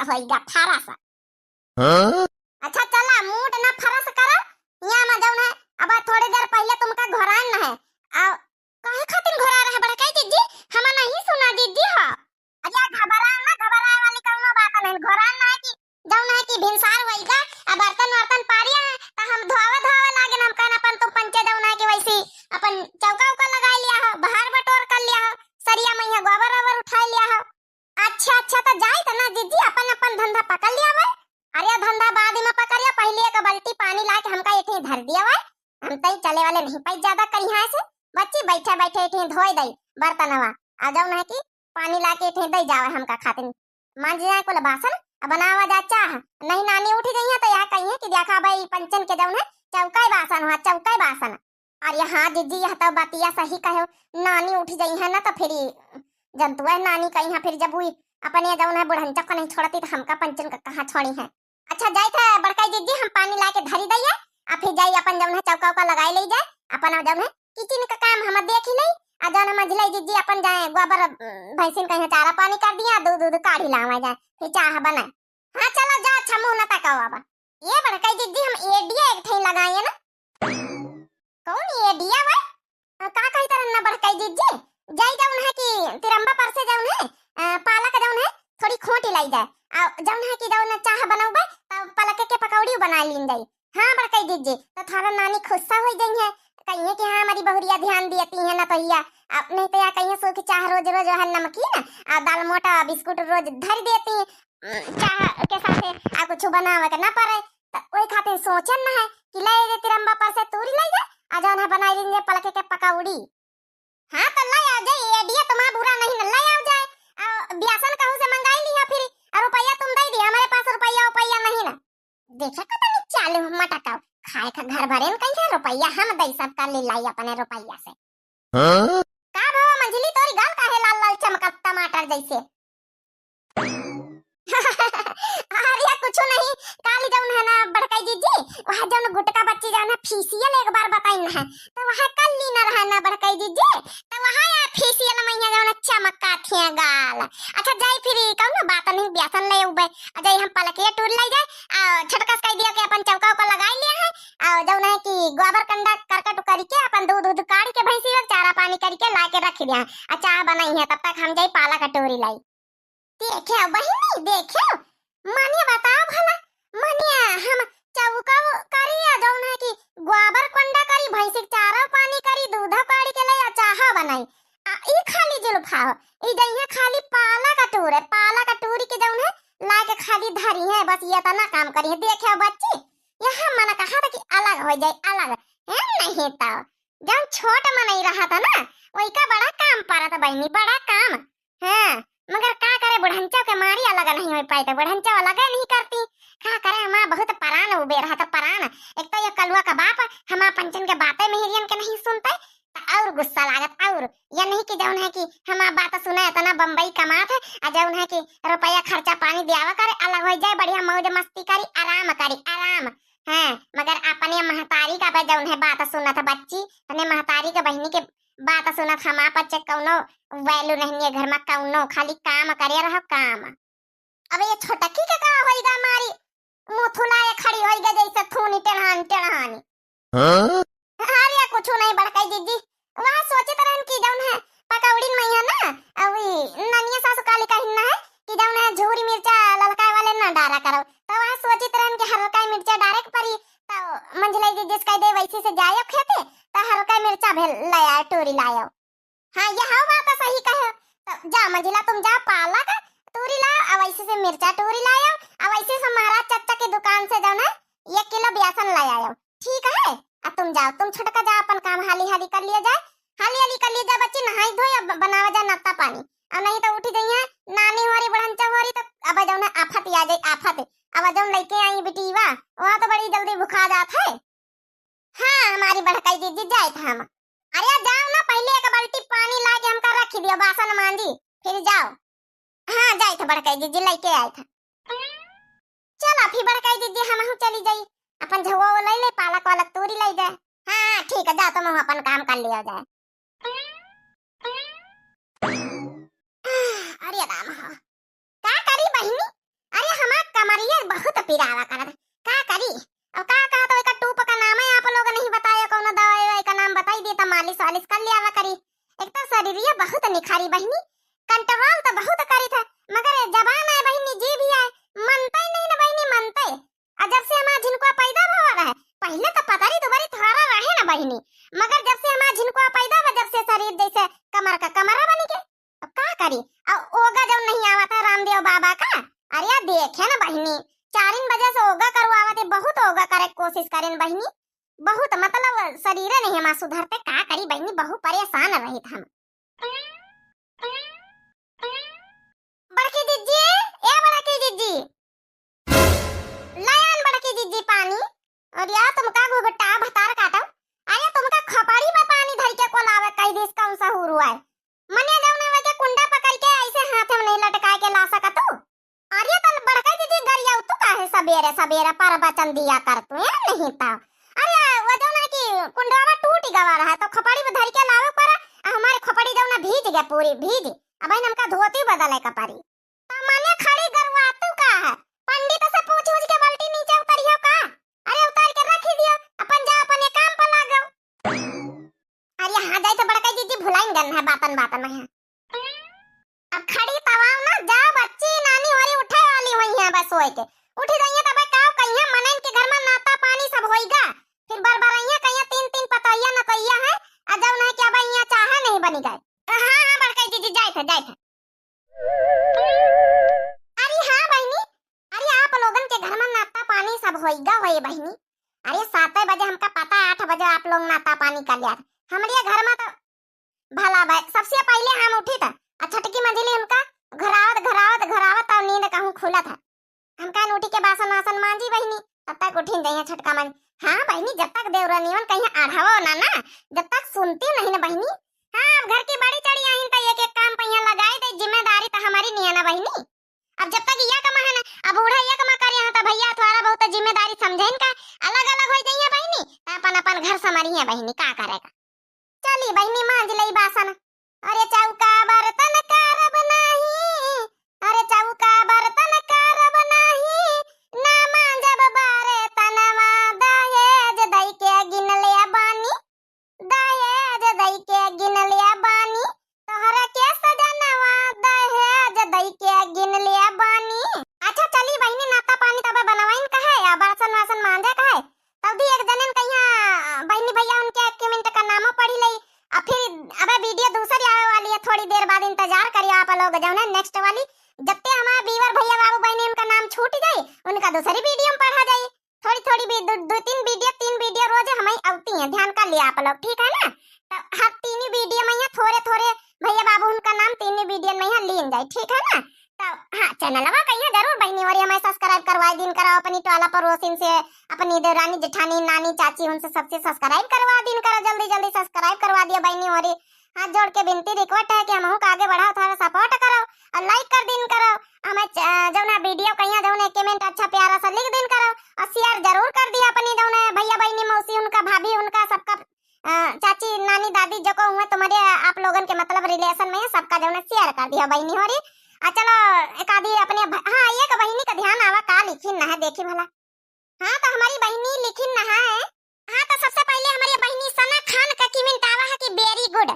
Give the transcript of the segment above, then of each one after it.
होइगा फरस। अच्छा चला मूड ना फरस करा, यहाँ में जाऊन है। अब थोड़ी देर पहले तुमका घोरान न है आ काहे खातिर घोरा रहे बड़काई दीदी, हम नहीं सुना दीदी हो। अरे घबराए वाली कौनो बात नहीं, घोरान न है कि जाऊन है कि भिनसार होइगा आ बर्तन वर्तन पारिया है त हम धोवा लागे हम कहन अपन तो पंचे जाऊन है कि वैसी अपन चौका उका लगा लिया हो, बाहर बटोर कर लिया हो, सरिया मैया गोबर ओबर उठा लिया हो। अच्छा तो जाई त ना दीदी अपन धंधा पकड़ लिया भाई। अरे धंधा बाद में पकड़िया, पहले एक बाल्टी पानी ला के हमका एठी धर दिया भाई। हम तई चले वाले नहीं पाई ज्यादा करी है से बच्ची बैठे एठी धोई दई बर्तनवा आ जाऊन है कि पानी ला के एठी दई जावे हमका खातिर मांज जाए को बासन बनावा जा चाह नहीं नानी उठी गई है तो यहाँ कही है कि देखा भाई पंचन के जाऊन है चौकाई बासन हुआ चौकाई बासन। और यहाँ दीदी यह तो बतिया सही कहो, नानी उठ गई है ना तो फिर जंतु है नानी कही है, फिर जब हुई अपन ये जाऊन है बुढ़ंचा को नहीं छोड़ती तो हमका पंचन का कहाँ छोड़ी है। अच्छा जाई था बड़काई दीदी हम पानी ला के धरी दई है आ फिर जाई अपन जाऊन है चौका उका लगाई ले जाए अपन जाऊन है किचन का काम हम देख ही नहीं आ जाऊन मंझलाई दीदी अपन जाए गोबर भैंसिन कहीं चारा पानी कर दिया दूध काढ़ी लावा जाए फिर चाह बनाए। हाँ चलो जा अच्छा मुंह न तकाओ अब। ये बड़काई दीदी हम एडिया एक ठे लगाए ना। कौन एडिया भाई का कही तरह ना बड़काई दीदी जाई जाऊन है कि तिरंबा पर से जाऊन है पालक जाऊन है थोड़ी खोटी लाई जाए आ जाऊन है कि जाऊन चाह बनाऊ बा तब पालक के पकौड़ी बना लीन जाई। हाँ बड़काई दीदी तो थारा नानी खुशा हो गई है कहिए कि हाँ हमारी बहुरिया ध्यान देती है ना तो या नहीं तो या कहिए सो कि चाह रोज है नमकीन आ दाल मोटा बिस्कुट रोज धर देती चाह के साथ आ कुछ बनावे के ना पड़े तो ओई खातिर सोचन ना है कि ले जे तिरंबा पर से तूरी ले जा आ जान है बनाई लेंगे पलके के पकौड़ी। हाँ तो ले आ जाए आइडिया तुम्हारा बुरा नहीं ना ले आ जाए ब्यासन कहूं से मंगाई लिया फिर रुपया तुम दे दी हमारे पास रुपया नहीं ना देखा कत नहीं चालू मटका खाए का घर भरे में कहीं रुपया हम दई सब का ले लाई अपने रुपया से। का भाव मंझली तोरी गाल काहे लाल लाल चमकत टमाटर जैसे। अरे कुछ नहीं काली जाऊन है ना बड़काई दीदी वहां जाऊन गुटका बच्ची जाऊन है फेशियल एक बार बताई ना तो वहां कल ली ना रहा ना बड़काई दीदी तो वहां या फेशियल में जाऊन चमका थे गाल। अच्छा जाई फिर कहू ना बात नहीं ब्यासन ले उबे जाई हम पलके टूर ले जाए आ छटकस कह दिया कि अपन चौका को लगाई लिया है आ जाऊन है कि गोबर कंडा करकट करके अपन दूध काढ़ के भैंसी लोग चारा पानी करके ला के रख दिया आ चाह बनाई है तब तक हम जाई पाला कटोरी लाई। देखे बहिनी देखे मानिया बताओ भला मानिया हम चौका करी आ जाऊन है कि गोबर कंडा करी भैंसी चारा पानी करी दूध काढ़ के ले चाह बनाई आ ई खाली जुल्फा ई दइया खाली पाला कटोरी के जाऊन है ला के खाली धरी है बस ये तना काम करी है। देखे बच्ची यहाँ मना कहा था कि अलग हो जाए अलग है नहीं तो जब छोट में नहीं रहा था ना वही का बड़ा काम पड़ा था बहनी बड़ा काम है मगर का करे बुढ़ंचा के मारी अलग नहीं हो पाई तो बुढ़ंचा अलग नहीं करती का करे हम बहुत परान उबे रहा था परान एक तो ये कलुआ का बाप हम पंचन के बातें मेहरियन के नहीं सुनते और गुस्सा लागत और ये नहीं कि जौन है कि हम बात सुने तो ना बम्बई कमात है आ जौन है कि रुपया खर्चा पानी दियावा करे अलग हो जाए बढ़िया मौज मस्ती करी आराम है मगर अपने महतारी का जौन है बात सुनत बच्ची अपने महतारी के बहनी के बात सुनत हम बच्चे कौनो वैल्यू नहीं है घर में कौनो खाली काम करे रहो काम। अब ये छोटकी के का होइगा मारी मुथुलाए खड़ी होइगा जैसे थूनी टेढ़ानी अरे कुछ नहीं बड़काई दीदी वहां सोचे तरह की जौन है पकौड़ी में है ना अभी ननिया सासु काली का हिन्ना है कि जौन है झूरी मिर्चा ललकाए वाले ना डारा करो तो वहां सोचे तरह के हल्का मिर्चा डायरेक्ट परी तो मंझलाई जी जिसका दे वैसे से जायो खेते तो हल्का मिर्चा भेल लाया टोरी लायो। हाँ ये हाँ बात सही कहे तो जा मंझला तुम जा पाला का टोरी ला अब वैसे से मिर्चा टोरी लायो अब वैसे से महाराज चाचा की दुकान से जाओ ना 1 किलो बेसन ले आयो ठीक है। अब तुम जाओ तुम छटका जा अपन काम हाली कर लिया जाए हाली कर लिया जाए बच्ची नहाई धोई बनावा जाए नाश्ता पानी अब नहीं तो उठी गई है नानी हमारी बढ़ंचा हो रही तो अब जाओ ना आफत आ जाए आफत अब जाओ लेके आई बेटीवा वहाँ तो बड़ी जल्दी बुखा जाता है। हाँ हमारी बड़काई दीदी जाए था हम अरे जाओ ना पहले एक बाल्टी पानी ला के हमका रख दियो बासन मांजी फिर जाओ। हाँ जाए था बड़काई दीदी लेके आए था चलो फिर बड़काई दीदी हम चली जाई अपन झुआ ले ले पालक वालक तूरी ले जाए। हाँ ठीक है जा तुम अपन काम कर लिया जाए। अरे राम का करी बहिनी अरे पिरावा करत का करी। अब का कहा तो एक टूप का नाम है आप लोग नहीं बताया, कौन दवाई का नाम बताई दे तो मालिश वालिश कर लिया करी। एक तो शरीरिया बहुत निखारी बहनी, कंट्रोल तो बहुत करी था, मगर जबान है बहनी, जी भी है, मनता ही नहीं ना बहनी, मनता है। जब से हमारा झिनकुआ पैदा हुआ है, पहले तो पता नहीं तुम्हारी थोड़ा रहे ना बहनी, मगर जब से हमारा झिनकुआ पैदा हुआ, जब से शरीर जैसे कमर का कमरा बनी के, अब का करी। अब ओगा जब नहीं आवा था रामदेव बाबा का, अरे देखे ना बहनी, 4 बजे से ओगा करवावा थे, बहुत ओगा करे कोशिश करें बहनी, बहुत मतलब शरीर नहीं हमारा सुधरते, का करी बहनी, बहुत परेशान रही था हम। बड़की जीजी, ए बड़की जीजी, लायान बड़की जीजी पानी, और या तुमका घुघटा भतार काटा, अरे तुमका खपड़ी में पानी धर के कोलावे कई देश कौन सा हुआ है, मने जाऊने वके कुंडा पकड़ के ऐसे हाथ में नहीं लटका के ला सकत तू। अरे तल बड़का जीजी गरिया तू काहे सबेरे सबेरे पर बचन दिया कर तू या नहीं ता। अरे वो जाऊना कि कुंडावा टूट गवा रहा है तो खपड़ी में धर के लावे पर हमारे खपड़ी जाऊना भीज गया, पूरी भीज। अब हमका धोती बदले कपारी तो माने खड़ी गरवा तू का है, पंडित से पूछ के बाल्टी नीचे उतरियो का, अरे उतार के रख दियो, अपन जा अपने काम पर लागो। अरे हां जाई तो बड़का जीजी भुलाइन गन है बातन बातन में। अब खड़ी तवाव ना जा बच्ची नानी वाली उठे वाली हुई है, बस होए के उठ जाइए तब काव कहिया मनन के घर में नाता पानी सब होइगा, फिर बरबरैया कहिया 3 पतैया न कहिया है, आ जाऊ नहीं कि अब यहाँ चाहे नहीं बनी गए। हां हां बड़का जीजी जाए थे। अरे हाँ बहनी, अरे आप लोगन के घर में नाता पानी सब होइगा होए बहनी, अरे 7 बजे हमका पता है, 8 बजे आप लोग नाता पानी कर लिया। हमारे घर में तो भला भाई सबसे पहले हम उठी था, छटकी मंजिली हमका घरावत और नींद कहूं खुला था, हमका उठी के बासन वासन मांजी बहनी, तब तक उठी नहीं छटका मंज। हाँ बहनी, जब तक देवरानियन कहीं आढ़ावो ना जब तक सुनती नहीं ना बहनी। हाँ अब घर की बड़ी चढ़ी आई तो एक काम पहिया लगाए दे, जिम्मेदारी तो हमारी नहीं है ना बहनी। अब जब तक यह कमा है ना, अब बूढ़ा यह कमा कर यहाँ तो भैया थोड़ा बहुत जिम्मेदारी समझेन का, अलग अलग हो जाइए बहनी, अपन अपन घर संभालिए बहनी, का करेगा। चली बहनी मांज लई बासन, अरे चौका बर्तन कारब नाही, अरे चौका बर्तन कारब नाही, ना मांजब बारे तनवा, दहेज दई के गिन लिया बानी, दहेज दई के गिन लिया बानी, तोहरा के सजनवा, दहेज दई के गिन लिया बानी। अच्छा चली बहनी नाता पानी तब बनवाइन का है या बासन वासन मांजे का है, तब भी एक जनन कहिया बहनी भैया उनके 1 मिनट का नाम पढ़ी लई, अब फिर अब वीडियो दूसरी आवे वाली है, थोड़ी देर बाद इंतजार करियो आप लोग, जाओ ना नेक्स्ट वाली, जब तक हमारा बीवर भैया बाबू बहनी उनका नाम छूट जाए, उनका दूसरी वीडियो में पढ़ा जाए, थोड़ी भी 3 वीडियो रोज हमें आती हैं, ध्यान कर लिया आप लोग, ठीक है ना। तो हर 3 वीडियो में यहाँ थोड़े भैया बाबू उनका नाम 3 वीडियो में यहाँ लीन जाए, ठीक है ना। तो हाँ चैनलवा कहिए जरूर बहनी, और हमें सब्सक्राइब करवाए दिन करो, अपनी टोला पड़ोसिन से, अपनी देवरानी जेठानी नानी चाची उनसे सबसे सब्सक्राइब करवा दिन करो, जल्दी सब्सक्राइब करवा दिया बहनी, और हाथ जोड़ के विनती रिक्वेस्ट है कि हम को आगे बढ़ाओ, थोड़ा सपोर्ट करो और लाइक कर दिन करो, हमें जो ना वीडियो कहिया जो ना कमेंट अच्छा प्यारा सा लिख दिन करो, और शेयर जरूर कर दिया अपनी जो ना भैया बहनी मौसी उनका भाभी उनका सबका चाची नानी दादी जो को हुए तुम्हारे आप लोगन के मतलब रिलेशन में सबका जो ना शेयर कर दिया बहनी। और चलो एक आधी अपने हाँ एक बहनी का ध्यान आवा का लिखी ना है देखी भला। हाँ तो हमारी बहनी लिखी ना है। हाँ तो सबसे पहले हमारी बहनी सना खान का कमेंट आवा है कि वेरी गुड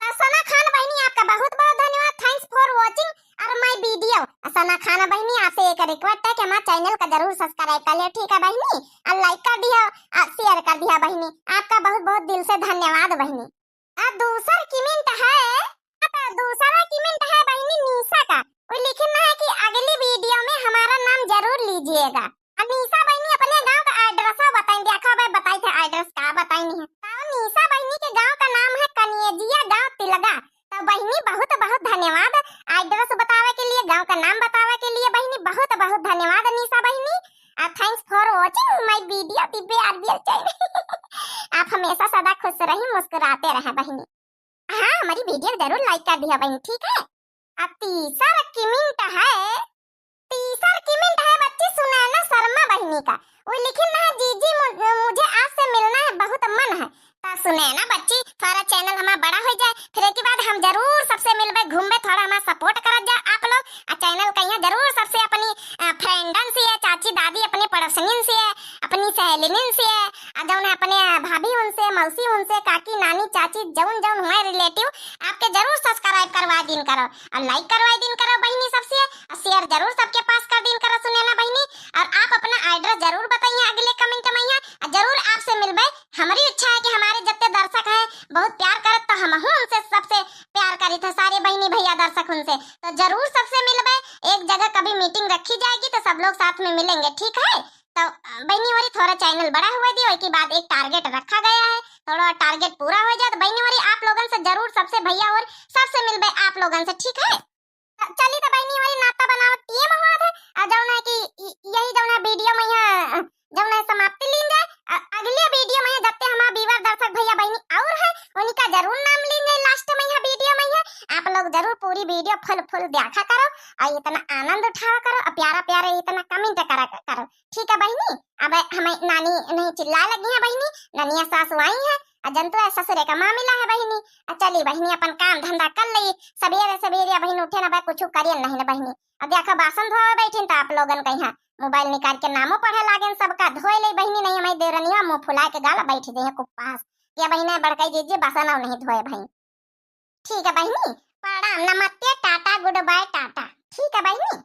तो सना खान बहनी आपका बहुत बहुत धन्यवाद, थैंक्स फॉर वाचिंग और माय वीडियो। सना खान बहनी आपसे एक रिक्वेस्ट है कि हमारे चैनल का जरूर सब्सक्राइब कर लियो, ठीक है बहनी, और लाइक कर दिया और शेयर कर दिया बहनी, आपका बहुत बहुत दिल से धन्यवाद बहनी। अब दूसरा कमेंट है बहनी निशा का, वो लिखना है कि अगली वीडियो में हमारा नाम जरूर लीजिएगा। निशा बहनी अपने गांव का एड्रेस बताएं, देखो भाई बताई थे एड्रेस का बताई नहीं है। तो निशा बहनी के गांव का नाम है कनियजिया गांव तिलगा। तो बहनी बहुत बहुत धन्यवाद एड्रेस बतावे के लिए, गांव का नाम बतावे के लिए बहनी बहुत बहुत धन्यवाद निशा बहनी। Thanks for watching my video Divya RBL channel. आप हमेशा सदा खुश रहिए, मुस्कुराते रहे बहनी। हाँ हमारी वीडियो जरूर लाइक कर दिया बहनी, ठीक है। अब तीसरा कमेंट है बच्ची सुनैना शर्मा बहनी का, वो लिखना है जीजी मुझे आपसे मिलना है, बहुत मन है। तो सुनैना बच्ची थोड़ा चैनल हमारा बड़ा हो जाए, फिर के बाद हम जरूर सबसे मिलबे घूमबे, थोड़ा हमारा सपोर्ट कर जा आप लोग, और चैनल कहिया जरूर सबसे अपनी जरूर सबके पास कर दिन करा सुने ना बहनी। और आप अपना एड्रेस जरूर बताइए अगले कमेंट में यहाँ, जरूर आपसे मिलबे। हमारी इच्छा है कि हमारे जितने दर्शक हैं बहुत प्यार करत तो हम उनसे सबसे प्यार करी थे, सारे बहनी भैया दर्शक उनसे तो जरूर सबसे मिलबे। एक जगह कभी मीटिंग रखी जाएगी तो सब लोग साथ में मिलेंगे, ठीक है। तो बहनी हमारी थोड़ा चैनल बड़ा हुआ दियो के बाद एक टारगेट रखा गया है, थोड़ा टारगेट पूरा हो जाए तो बहनी हमारी आप लोगों से जरूर सबसे भैया और सबसे मिलबे आप लोगों से, ठीक है। चली तो बहनी हमारी नाता बनाओ टीम हुआ था और जौन है कि यही जौन है वीडियो में यहाँ जौन है समाप्ति लीन जाए। अगले वीडियो में जब तक हमारा व्यूअर दर्शक भैया बहनी और है उनका जरूर नाम लीन जाए लास्ट में यहाँ वीडियो में यहाँ। आप लोग जरूर पूरी वीडियो फुल देखा करो और इतना आनंद उठावा करो और प्यारा प्यारा इतना कमेंट करा करो, ठीक है बहनी। अब हमें नानी नहीं चिल्ला लगी है बहनी, ननिया सासू आई है जंतु है ससुरे का मामला है बहनी। चली बहनी अपन काम धंधा कर ली, सवेरे सवेरे बहन उठे ना कुछ करिए नहीं ना बहनी। अब देखो बासन धोए बैठे तो आप लोगन कहीं मोबाइल निकाल के नामो पढ़े लागे सबका धोए ले बहनी। नहीं हमारी देवरनिया मुंह फुला के गाला बैठ गई कुपास या बहने बड़काई दीजिए बासन नहीं धोए भाई, ठीक है बहनी। प्रणाम, नमस्ते, टाटा, गुड बाय, टाटा, ठीक है बहनी।